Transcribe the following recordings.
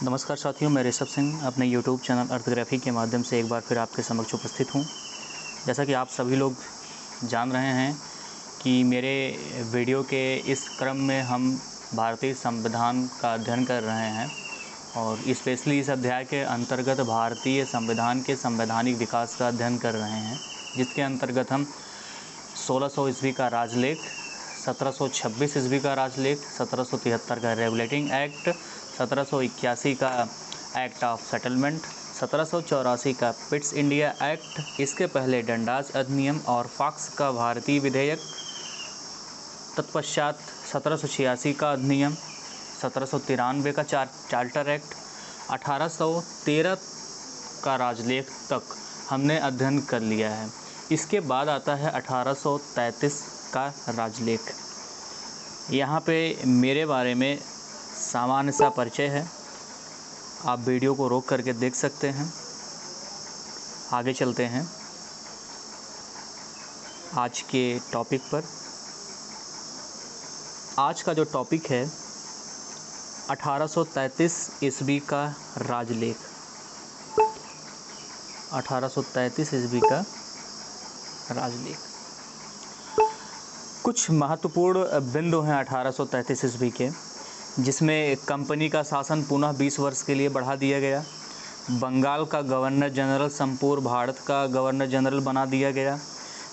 नमस्कार साथियों, मैं ऋषभ सिंह अपने यूट्यूब चैनल अर्थग्राफी के माध्यम से एक बार फिर आपके समक्ष उपस्थित हूँ। जैसा कि आप सभी लोग जान रहे हैं कि मेरे वीडियो के इस क्रम में हम भारतीय संविधान का अध्ययन कर रहे हैं और स्पेशली इस अध्याय के अंतर्गत भारतीय संविधान के संवैधानिक विकास का अध्ययन कर रहे हैं, जिसके अंतर्गत हम 1600 ईस्वी का राजलेख, 1726 ईस्वी का राजलेख, 1773 का रेगुलेटिंग एक्ट, 1781 का एक्ट ऑफ सेटलमेंट, 1784 का पिट्स इंडिया एक्ट, इसके पहले डंडास अधिनियम और फॉक्स का भारतीय विधेयक, तत्पश्चात 1786 का अधिनियम, 1793 का चार्टर एक्ट, 1813 का राजलेख तक हमने अध्ययन कर लिया है। इसके बाद आता है 1833 का राजलेख। यहाँ पे मेरे बारे में सामान्य सा परिचय है, आप वीडियो को रोक करके देख सकते हैं। आगे चलते हैं आज के टॉपिक पर। आज का जो टॉपिक है 1833 ईस्वी का राजलेख। 1833 ईस्वी का राजलेख। कुछ महत्वपूर्ण बिंदु हैं 1833 ईस्वी के, जिसमें कंपनी का शासन पुनः 20 वर्ष के लिए बढ़ा दिया गया। बंगाल का गवर्नर जनरल संपूर्ण भारत का गवर्नर जनरल बना दिया गया।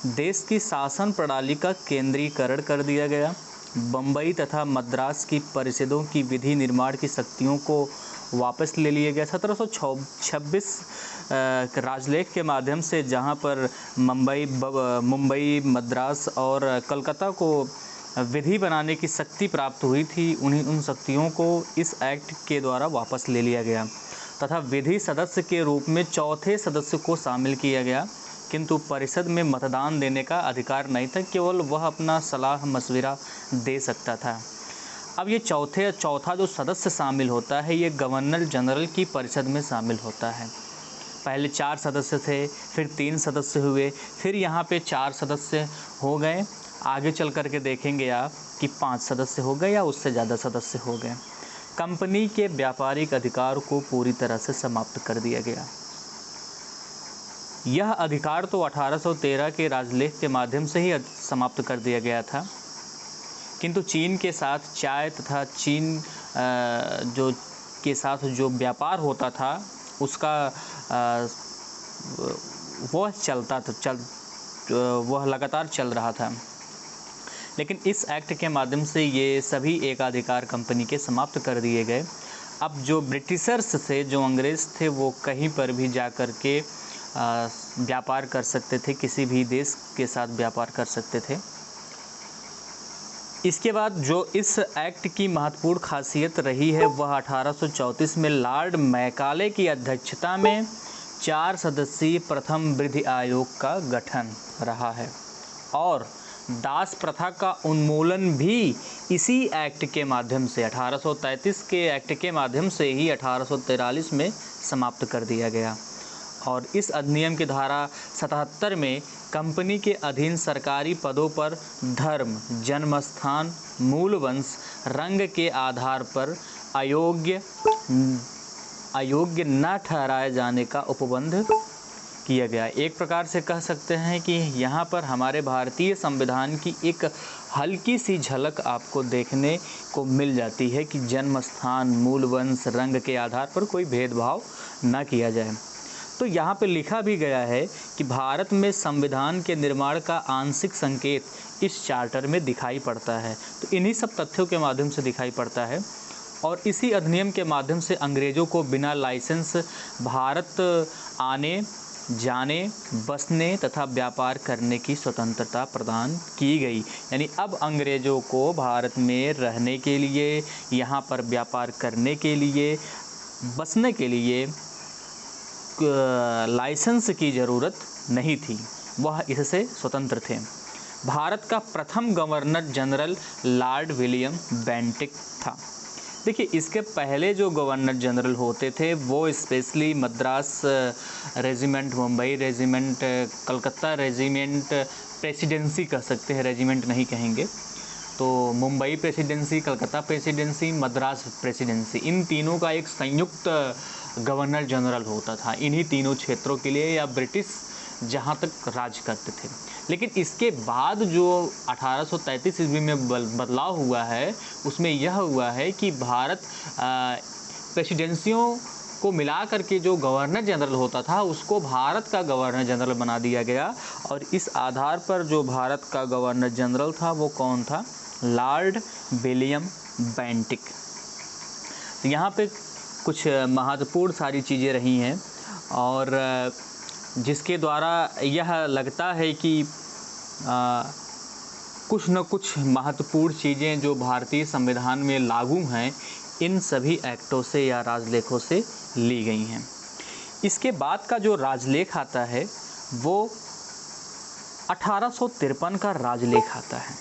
देश की शासन प्रणाली का केंद्रीकरण कर दिया गया। बम्बई तथा मद्रास की परिषदों की विधि निर्माण की शक्तियों को वापस ले लिया गया। 1726 राजलेख के माध्यम से जहां पर मुंबई, मद्रास और कलकत्ता को विधि बनाने की शक्ति प्राप्त हुई थी, उन शक्तियों को इस एक्ट के द्वारा वापस ले लिया गया तथा विधि सदस्य के रूप में चौथे सदस्य को शामिल किया गया, किंतु परिषद में मतदान देने का अधिकार नहीं था, केवल वह अपना सलाह मशविरा दे सकता था। अब ये चौथा जो सदस्य शामिल होता है, ये गवर्नर जनरल की परिषद में शामिल होता है। पहले 4 सदस्य थे, फिर 3 सदस्य हुए, फिर यहाँ पे 4 सदस्य हो गए। आगे चल कर के देखेंगे आप कि 5 सदस्य हो गए या उससे ज़्यादा सदस्य हो गए। कंपनी के व्यापारिक अधिकार को पूरी तरह से समाप्त कर दिया गया। यह अधिकार तो 1813 के राजलेख के माध्यम से ही समाप्त कर दिया गया था, किंतु चीन के साथ चाय तथा चीन के साथ जो व्यापार होता था उसका वह लगातार चल रहा था। लेकिन इस एक्ट के माध्यम से ये सभी एकाधिकार कंपनी के समाप्त कर दिए गए। अब जो ब्रिटिशर्स थे, जो अंग्रेज़ थे, वो कहीं पर भी जा कर के व्यापार कर सकते थे, किसी भी देश के साथ व्यापार कर सकते थे। इसके बाद जो इस एक्ट की महत्वपूर्ण खासियत रही है, वह 1834 में लॉर्ड मैकाले की अध्यक्षता में 4 सदस्यीय प्रथम वृद्धि आयोग का गठन रहा है और दास प्रथा का उन्मूलन भी इसी एक्ट के माध्यम से 1833 के एक्ट के माध्यम से ही 1843 में समाप्त कर दिया गया। और इस अधिनियम की धारा 77 में कंपनी के अधीन सरकारी पदों पर धर्म, जन्मस्थान, मूल वंश, रंग के आधार पर अयोग्य न ठहराए जाने का उपबंध किया गया। एक प्रकार से कह सकते हैं कि यहाँ पर हमारे भारतीय संविधान की एक हल्की सी झलक आपको देखने को मिल जाती है कि जन्म स्थान, मूल वंश, रंग के आधार पर कोई भेदभाव न किया जाए। तो यहाँ पे लिखा भी गया है कि भारत में संविधान के निर्माण का आंशिक संकेत इस चार्टर में दिखाई पड़ता है। तो इन्हीं सब तथ्यों के माध्यम से दिखाई पड़ता है और इसी अधिनियम के माध्यम से अंग्रेज़ों को बिना लाइसेंस भारत आने, जाने, बसने तथा व्यापार करने की स्वतंत्रता प्रदान की गई। यानी अब अंग्रेज़ों को भारत में रहने के लिए, यहाँ पर व्यापार करने के लिए, बसने के लिए लाइसेंस की ज़रूरत नहीं थी, वह इससे स्वतंत्र थे। भारत का प्रथम governor general Lord William Bentinck था। देखिए, इसके पहले जो गवर्नर जनरल होते थे वो specially Madras regiment, Mumbai regiment, Calcutta regiment, presidency कह सकते हैं, रेजिमेंट नहीं कहेंगे, तो Mumbai presidency, Calcutta presidency, Madras presidency, इन तीनों का एक संयुक्त गवर्नर जनरल होता था इन्हीं तीनों क्षेत्रों के लिए, या ब्रिटिश जहाँ तक राज करते थे। लेकिन इसके बाद जो 1833 ईस्वी में बदलाव हुआ है, उसमें यह हुआ है कि भारत प्रेसिडेंसियों को मिला करके जो गवर्नर जनरल होता था उसको भारत का गवर्नर जनरल बना दिया गया। और इस आधार पर जो भारत का गवर्नर जनरल था वो कौन था? Lord William Bentinck. तो यहाँ पे कुछ महत्वपूर्ण सारी चीज़ें रही हैं और जिसके द्वारा यह लगता है कि कुछ न कुछ महत्वपूर्ण चीज़ें जो भारतीय संविधान में लागू हैं इन सभी एक्टों से या राजलेखों से ली गई हैं। इसके बाद का जो राजलेख आता है वो 1853 का राजलेख आता है।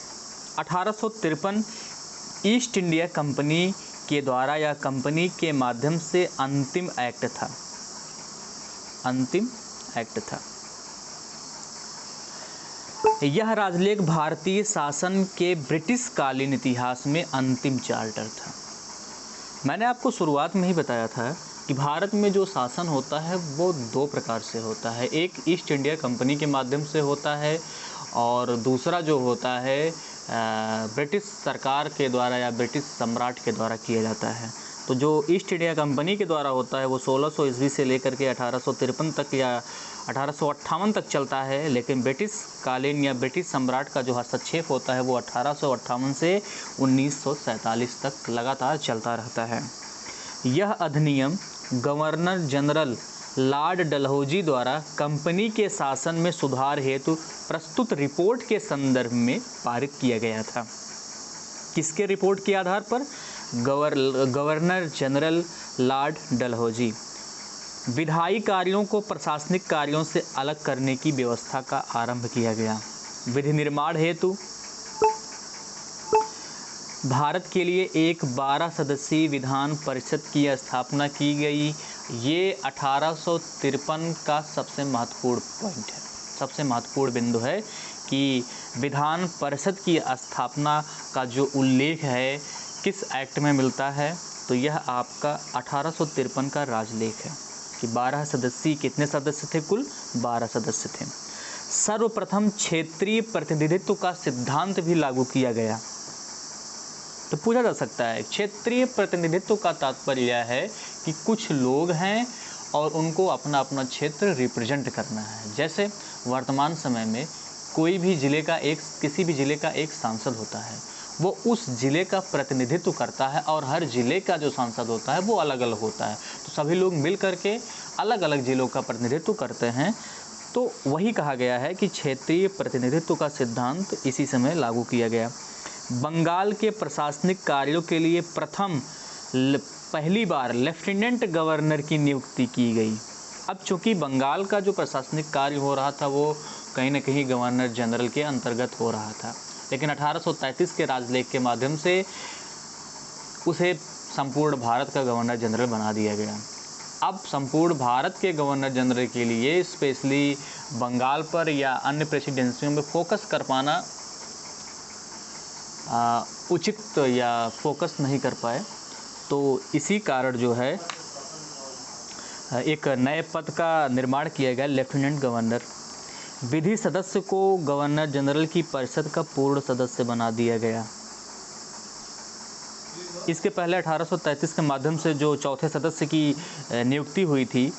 1853 ईस्ट इंडिया कंपनी के द्वारा या कंपनी के माध्यम से अंतिम एक्ट था। यह राजलेख भारतीय शासन के ब्रिटिश कालीन इतिहास में अंतिम चार्टर था। मैंने आपको शुरुआत में ही बताया था कि भारत में जो शासन होता है वो दो प्रकार से होता है। एक ईस्ट इंडिया कंपनी के माध्यम से होता है और दूसरा जो होता है ब्रिटिश सरकार के द्वारा या ब्रिटिश सम्राट के द्वारा किया जाता है। तो जो ईस्ट इंडिया कंपनी के द्वारा होता है वो 1600 ईस्वी से लेकर के 1853 तक या 1858 तक चलता है। लेकिन ब्रिटिश कालीन या ब्रिटिश सम्राट का जो हस्तक्षेप होता है वो 1858 से 1947 तक लगातार चलता रहता है। यह अधिनियम गवर्नर जनरल लॉर्ड डलहौजी द्वारा कंपनी के शासन में सुधार हेतु प्रस्तुत रिपोर्ट के संदर्भ में पारित किया गया था। किसके रिपोर्ट के आधार पर? Governor general Lord Dalhousie. विधायी कार्यों को प्रशासनिक कार्यों से अलग करने की व्यवस्था का आरंभ किया गया। विधि निर्माण हेतु भारत के लिए एक 12 सदस्यीय विधान परिषद की स्थापना की गई। ये 1853 का सबसे महत्वपूर्ण पॉइंट है, सबसे महत्वपूर्ण बिंदु है कि विधान परिषद की स्थापना का जो उल्लेख है किस एक्ट में मिलता है। तो यह आपका 1853 का राजलेख है कि 12 सदस्यीय, कितने सदस्य थे? कुल 12 सदस्य थे। सर्वप्रथम क्षेत्रीय प्रतिनिधित्व का सिद्धांत भी लागू किया गया। तो पूछा जा सकता है क्षेत्रीय प्रतिनिधित्व का तात्पर्य यह है कि कुछ लोग हैं और उनको अपना अपना क्षेत्र रिप्रेजेंट करना है। जैसे वर्तमान समय में कोई भी ज़िले का किसी भी ज़िले का एक सांसद होता है, वो उस ज़िले का प्रतिनिधित्व करता है और हर ज़िले का जो सांसद होता है वो अलग अलग होता है। तो सभी लोग मिल करके अलग अलग ज़िलों का प्रतिनिधित्व करते हैं। तो वही कहा गया है कि क्षेत्रीय प्रतिनिधित्व का सिद्धांत इसी समय लागू किया गया। बंगाल के प्रशासनिक कार्यों के लिए पहली बार लेफ्टिनेंट गवर्नर की नियुक्ति की गई। अब चूंकि बंगाल का जो प्रशासनिक कार्य हो रहा था वो कहीं न कहीं गवर्नर जनरल के अंतर्गत हो रहा था, लेकिन 1833 के राजलेख के माध्यम से उसे संपूर्ण भारत का गवर्नर जनरल बना दिया गया। अब संपूर्ण भारत के गवर्नर जनरल के लिए स्पेशली बंगाल पर या अन्य प्रेसिडेंसियों में फोकस कर पाना उचित या फोकस नहीं कर पाए। तो इसी कारण जो है एक नए पद का निर्माण किया गया, लेफ्टिनेंट गवर्नर। विधि सदस्य को गवर्नर जनरल की परिषद का पूर्ण सदस्य बना दिया गया। इसके पहले 1833 के माध्यम से जो चौथे सदस्य की नियुक्ति हुई थी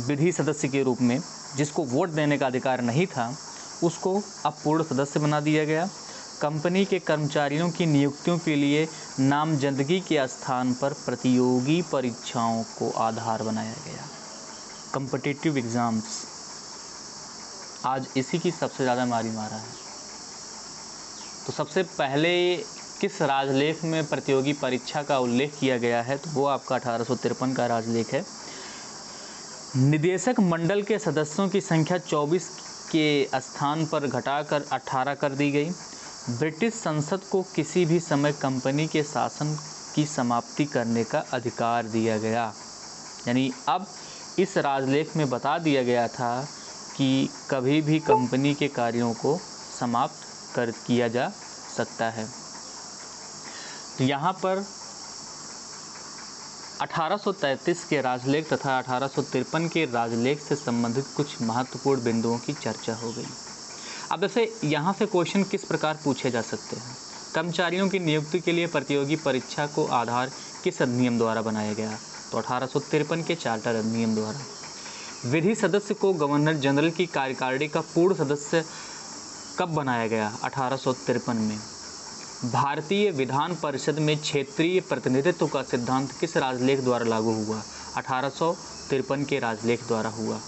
विधि सदस्य के रूप में, जिसको वोट देने का अधिकार नहीं था, उसको अब पूर्ण सदस्य बना दिया गया। कंपनी के कर्मचारियों की नियुक्तियों के लिए नामजदगी के स्थान पर प्रतियोगी परीक्षाओं को आधार बनाया गया। कॉम्पिटिटिव एग्ज़ाम्स आज इसी की सबसे ज़्यादा मारा है। तो सबसे पहले किस राजलेख में प्रतियोगी परीक्षा का उल्लेख किया गया है? तो वो आपका 1853 का राजलेख है। निदेशक मंडल के सदस्यों की संख्या 24 के स्थान पर घटाकर 18 कर दी गई। ब्रिटिश संसद को किसी भी समय कंपनी के शासन की समाप्ति करने का अधिकार दिया गया। यानी अब इस राजलेख में बता दिया गया था कि कभी भी कंपनी के कार्यों को समाप्त किया जा सकता है। तो यहाँ पर 1833 के राजलेख तथा 1853 के राजलेख से संबंधित कुछ महत्वपूर्ण बिंदुओं की चर्चा हो गई। अब ऐसे यहाँ से क्वेश्चन किस प्रकार पूछे जा सकते हैं? कर्मचारियों की नियुक्ति के लिए प्रतियोगी परीक्षा को आधार किस अधिनियम द्वारा बनाया गया? तो 1853 के चार्टर अधिनियम द्वारा। विधि सदस्य को गवर्नर जनरल की कार्यकारिणी का पूर्ण सदस्य कब बनाया गया? 1853 में। भारतीय विधान परिषद में क्षेत्रीय प्रतिनिधित्व का सिद्धांत किस राजलेख द्वारा लागू हुआ? 1853 के राजलेख द्वारा हुआ।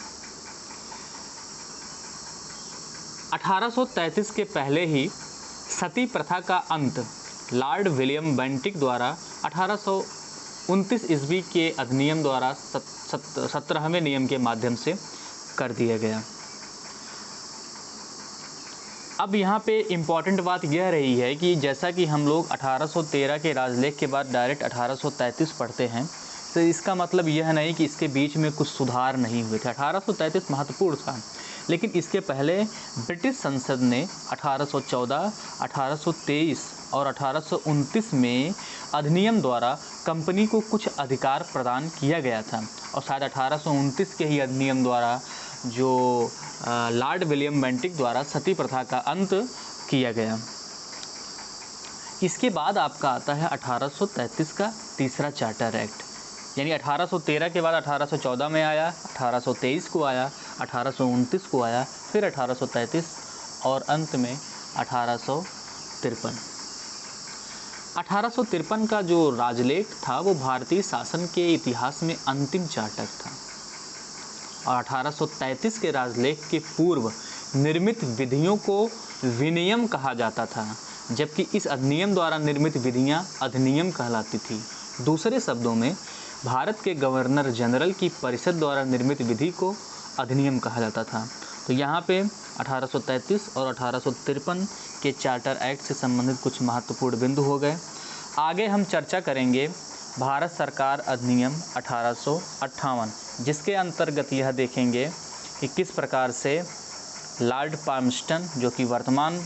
1833 के पहले ही सती प्रथा का अंत लॉर्ड विलियम बेंटिक द्वारा 1829 ईस्वी के अधिनियम द्वारा 17वें नियम के माध्यम से कर दिया गया। अब यहाँ पे इम्पॉर्टेंट बात यह रही है कि जैसा कि हम लोग 1813 के राजलेख के बाद डायरेक्ट 1833 पढ़ते हैं, तो इसका मतलब यह नहीं कि इसके बीच में कुछ सुधार नहीं हुए थे। 1833 महत्वपूर्ण था, लेकिन इसके पहले ब्रिटिश संसद ने 1814, 1823 और 1829 में अधिनियम द्वारा कंपनी को कुछ अधिकार प्रदान किया गया था, और शायद 1829 के ही अधिनियम द्वारा जो लॉर्ड विलियम बेंटिक द्वारा सती प्रथा का अंत किया गया। इसके बाद आपका आता है 1833 का तीसरा चार्टर एक्ट, यानी 1813 के बाद 1814 में आया, 1823 को आया, 1829 को आया, फिर 1833 और अंत में 1853। 1853 का जो राजलेख था वो भारतीय शासन के इतिहास में अंतिम चार्टर था, और 1833 के राजलेख के पूर्व निर्मित विधियों को विनियम कहा जाता था, जबकि इस अधिनियम द्वारा निर्मित विधियां अधिनियम कहलाती थी। दूसरे शब्दों में भारत के गवर्नर जनरल की परिषद द्वारा निर्मित विधि को अधिनियम कहा जाता था। तो यहाँ पे 1833 और 1853 के चार्टर एक्ट से संबंधित कुछ महत्वपूर्ण बिंदु हो गए। आगे हम चर्चा करेंगे भारत सरकार अधिनियम 1858, जिसके अंतर्गत यह देखेंगे कि किस प्रकार से लॉर्ड पाल्मस्टन, जो कि वर्तमान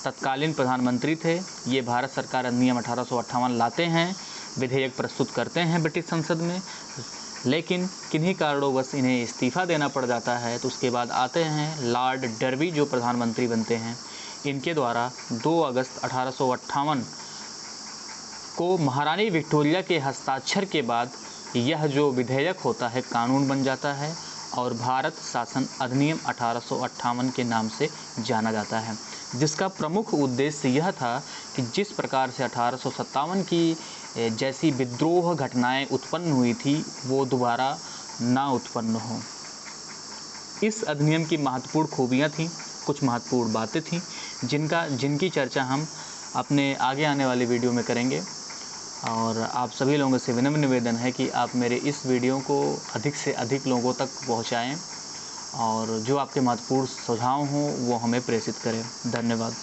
तत्कालीन प्रधानमंत्री थे, ये भारत सरकार अधिनियम 1858 लाते हैं, विधेयक प्रस्तुत करते हैं ब्रिटिश संसद में, लेकिन किन्हीं कारणोंवश इन्हें इस्तीफ़ा देना पड़ जाता है। तो उसके बाद आते हैं लॉर्ड डर्बी, जो प्रधानमंत्री बनते हैं, इनके द्वारा 2 अगस्त 1858 को महारानी विक्टोरिया के हस्ताक्षर के बाद यह जो विधेयक होता है कानून बन जाता है, और भारत शासन अधिनियम 1858 के नाम से जाना जाता है, जिसका प्रमुख उद्देश्य यह था कि जिस प्रकार से 1857 की जैसी विद्रोह घटनाएं उत्पन्न हुई थी वो दोबारा ना उत्पन्न हो। इस अधिनियम की महत्वपूर्ण खूबियां थीं, कुछ महत्वपूर्ण बातें थीं जिनकी चर्चा हम अपने आगे आने वाली वीडियो में करेंगे। और आप सभी लोगों से विनम्र निवेदन है कि आप मेरे इस वीडियो को अधिक से अधिक लोगों तक पहुंचाएं, और जो आपके महत्वपूर्ण सुझाव हों वो हमें प्रेषित करें। धन्यवाद।